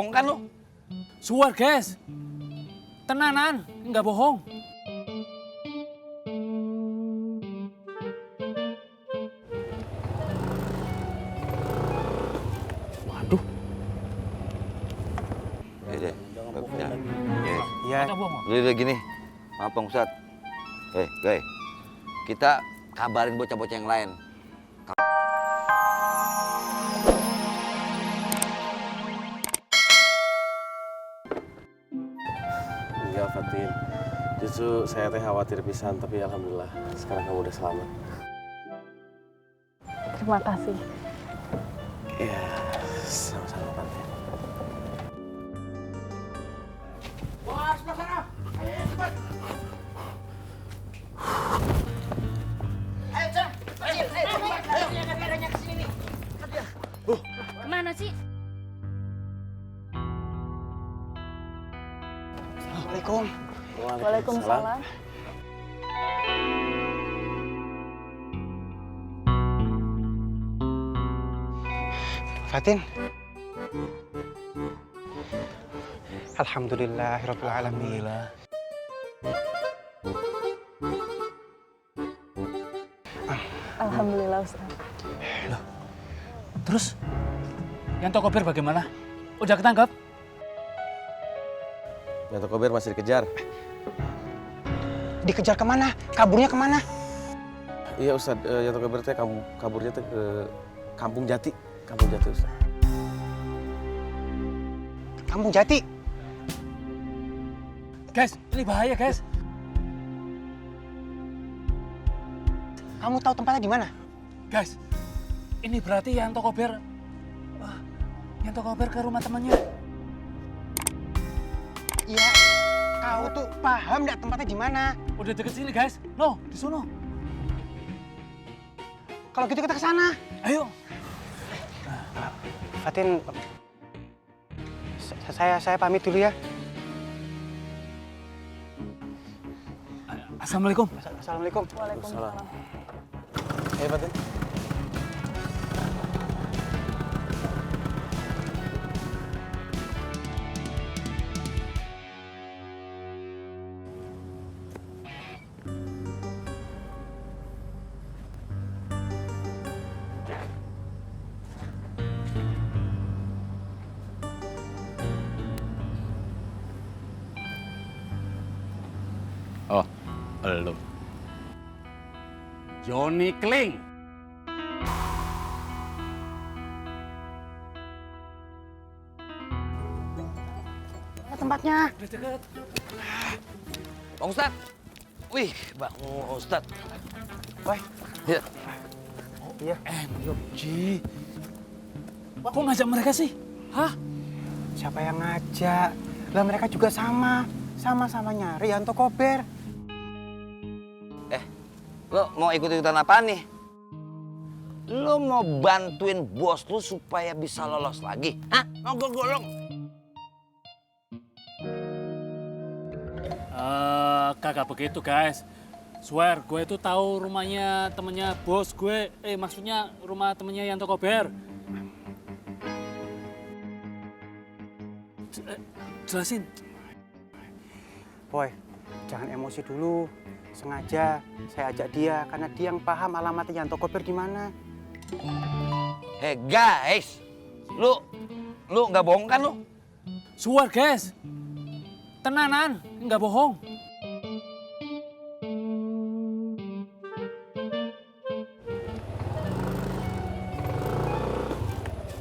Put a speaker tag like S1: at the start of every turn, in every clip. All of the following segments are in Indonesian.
S1: bohong kan lu?
S2: Suar, guys. Tenanan, nggak bohong.
S3: Waduh.
S1: Ya deh. Ya.
S3: Ya,
S2: Nggak bohong.
S1: Udah gini. Maaf Bang Ustadz. Guys. Kita kabarin bocah-bocah yang lain.
S4: Enggak, Fatin. Justru saya teh khawatir pisan, tapi alhamdulillah sekarang kamu udah selamat.
S5: Terima kasih.
S4: Ya, sama-sama, Fatin.
S6: Kemana sih?
S3: Assalamualaikum.
S5: Waalaikumsalam.
S3: Fatin. Alhamdulillahirabbil alamin.
S5: Alhamdulillah, Ustaz.
S2: Terus, yang toko bir bagaimana? Udah ketangkap?
S4: Yanto Kober masih dikejar.
S3: Dikejar kemana? Kaburnya kemana?
S4: Iya, Ustaz. Yanto Kober teh kaburnya teh ke Kampung Jati. Kampung Jati, Ustaz.
S3: Kampung Jati.
S2: Guys, ini bahaya, guys.
S3: Kamu tahu tempatnya di mana?
S2: Guys, ini berarti Yanto Kober. Wah, Yanto Kober ke rumah temannya.
S3: Iya. Kau tuh paham nggak tempatnya di mana?
S2: Udah deket sini, guys. No, di sono.
S3: Kalau gitu kita ke sana.
S2: Ayo.
S3: Fatin, saya pamit dulu ya.
S2: Assalamualaikum.
S3: Assalamualaikum.
S5: Waalaikumsalam.
S4: Hey, Fatin.
S7: Oh, belum. Johnny Kling.
S3: Tempatnya.
S2: Udah deket.
S1: Bang Ustadz. Wih, Bang Ustadz.
S3: Woi,
S1: Ya.
S3: iya.
S2: Ji. Kok ngajak mereka sih? Hah?
S3: Siapa yang ngajak? Lah mereka juga sama-sama nyari Yanto Kober.
S1: Lo mau ikut-ikutan apa nih? Lo mau bantuin bos lu supaya bisa lolos lagi? Hah? Mau golong?
S2: Kagak begitu, guys. Swear, gue itu tahu rumahnya temennya bos gue. Maksudnya rumah temennya Yanto Kober. Jelasin.
S3: Boy, jangan emosi dulu. Sengaja saya ajak dia karena dia yang paham alamatnya Yanto Kober di mana.
S1: Hey guys, lu nggak bohong kan lu?
S2: Suar, guys. Tenanan, nggak bohong.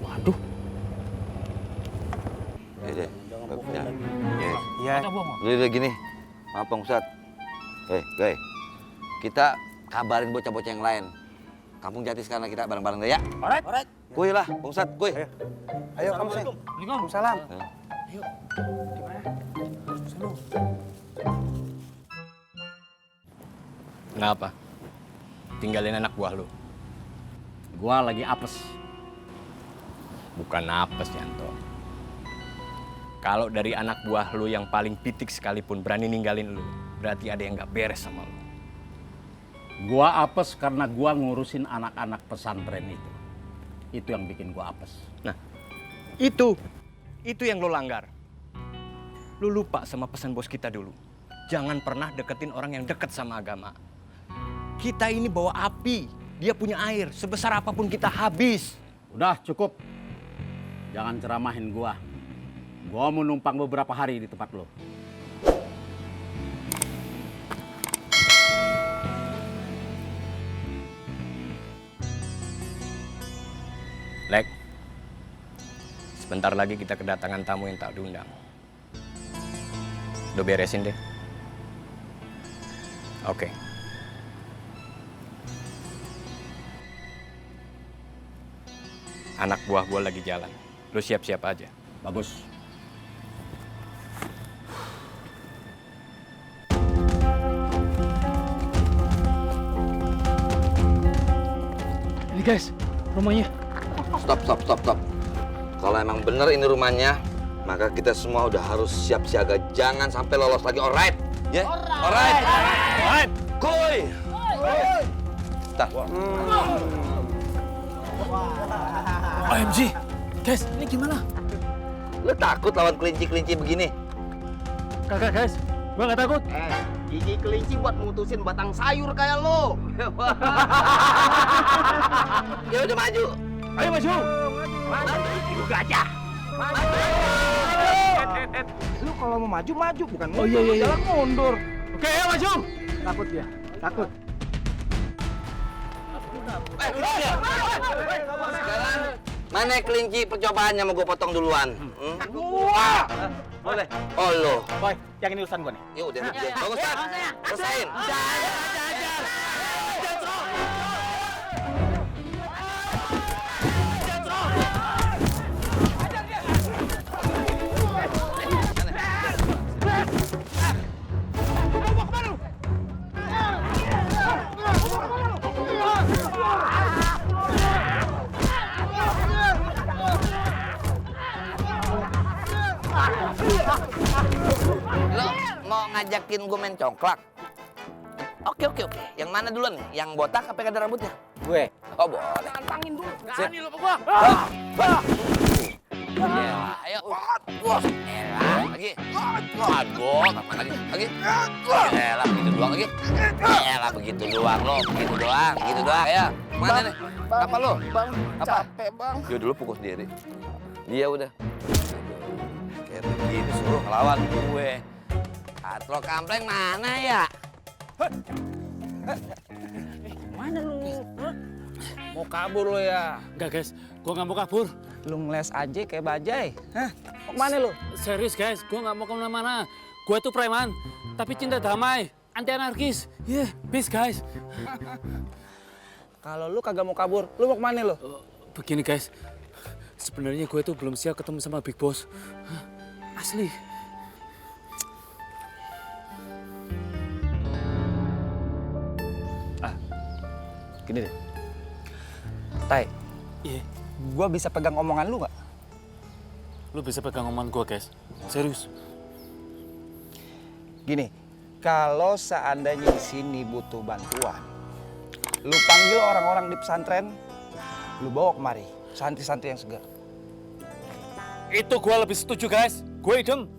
S3: Waduh.
S1: Ya deh. Ya.
S3: Iya.
S2: Nggak bohong.
S1: Udah gini. Maaf Bang Ustadz. Guys. Kita kabarin bocah-bocah yang lain. Kampung Jati sekarang kita bareng-bareng deh ya.
S2: Alright.
S1: Kuy lah, Bang Ustadz, kuy.
S3: Ayo kamu sih. Waalaikumsalam.
S2: Ayo.
S3: Gimana?
S2: Sono.
S7: Kenapa? Tinggalin anak buah lu. Gua lagi apes. Bukan apes, Yanto. Kalau dari anak buah lu yang paling pitik sekalipun berani ninggalin lu, berarti ada yang nggak beres sama lu.
S8: Gua apes karena gua ngurusin anak-anak pesantren itu. Itu yang bikin gua apes.
S7: Nah, itu Itu yang lo langgar. Lo lupa sama pesan bos kita dulu. Jangan pernah deketin orang yang deket sama agama. Kita ini bawa api, dia punya air. Sebesar apapun kita habis.
S8: Udah cukup. Jangan ceramahin gua. Gua mau numpang beberapa hari di tempat lo.
S7: Lek, sebentar lagi kita kedatangan tamu yang tak diundang. Lo beresin deh. Oke. Anak buah gue lagi jalan. Lo siap-siap aja.
S8: Bagus.
S2: Ini guys, rumahnya.
S1: Stop. Kalau emang bener ini rumahnya, maka kita semua udah harus siap siaga. Jangan sampai lolos lagi, alright? Ya? Alright. Alright. Kuy. Tar.
S2: OMG, guys, ini gimana?
S1: Lu takut lawan kelinci-kelinci begini?
S2: Kagak guys, gua nggak takut.
S4: Gigi kelinci buat mutusin batang sayur kayak lo.
S1: Ya udah maju.
S2: Ayo maju.
S1: Lu gajah.
S3: Lu kalau mau maju, maju. Bukan
S2: Oh iya.
S3: jalan mundur.
S2: Oke, ayo maju.
S3: Takut dia, takut.
S1: Sekarang mana kelinci percobaannya mau gue potong duluan?
S3: Wah!
S1: Boleh. Oh lo.
S3: Boy, yang ini urusan gua nih.
S1: Ya udah. Bagus kan? Selesain. Lo mau ngajakin gue main congklak? Oke. Yang mana duluan nih? Yang botak apa yang ada rambutnya?
S3: Gue.
S1: Oh, botak.
S2: Tantangin dulu. Berani lo sama gua.
S1: Ya, ayo. Bos. Elah, lagi. Aduh, apa lagi? Lagi. Elah, begitu doang lagi. Elah, begitu doang lo. Begitu doang. Ayo. Mana nih? Apa lo?
S3: Bang,
S1: Apa?
S3: capek bang.
S1: Dia dulu pukul sendiri. Dia udah. Kayak begini suruh ngelawan gue. Atlo kampleng mana ya?
S3: Mana lu? Mau kabur lo ya?
S2: Enggak guys, gua nggak mau kabur.
S3: Lu ngeles aja kayak bajai. Hah? Mau kemana lu?
S2: Serius guys, gua nggak mau kemana-mana. Gua tuh preman, tapi cinta damai, anti anarkis. Peace guys.
S3: Kalau lu kagak mau kabur, lu mau kemana lu?
S2: Begini guys, sebenarnya gue tuh belum siap ketemu sama Big Boss. Asli.
S3: Gini deh. Tai,
S2: Iya,
S3: gua bisa pegang omongan lu nggak?
S2: lu bisa pegang omongan gue guys. Serius.
S3: Gini, kalau seandainya di sini butuh bantuan, lu panggil orang-orang di pesantren, lu bawa kemari, santri-santri yang segar.
S2: Itu gue lebih setuju guys. Gue idem.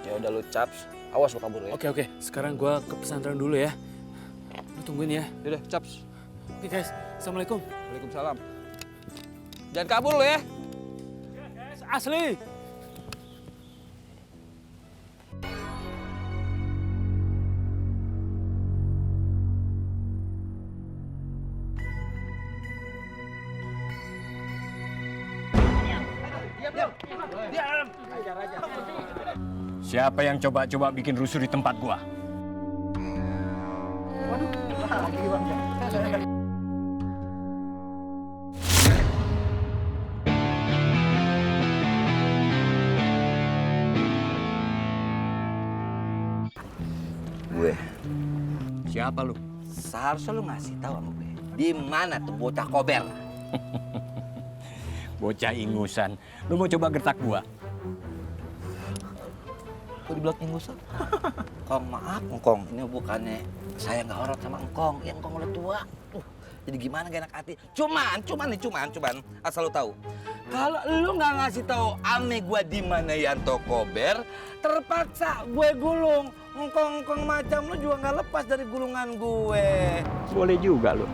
S3: Ya udah lu caps, awas lu kabur ya.
S2: Oke. Sekarang gue ke pesantren dulu ya. Lu tungguin ya.
S3: Yaudah, caps.
S2: Oke guys, assalamualaikum.
S3: Waalaikumsalam. Jangan kabur lu ya.
S2: Guys, asli.
S7: Siapa yang coba-coba bikin rusuh di tempat gua?
S1: Gue.
S7: Siapa lu?
S1: Seharusnya lu ngasih tahu sama gue. Di mana tuh bocah kober?
S7: Bocah ingusan. Lu mau coba gertak gua?
S1: Kok dibilang ingusan? Kong, maaf Engkong. Ini bukannya saya nggak hormat sama Engkong. Ya Engkong udah tua. Jadi gimana gak enak hati? Cuman asal lu tahu. Kalau lu nggak ngasih tahu ame gua di mana Yanto Kober, terpaksa gue gulung. Engkong macam lu juga nggak lepas dari gulungan gue.
S7: Boleh juga lo.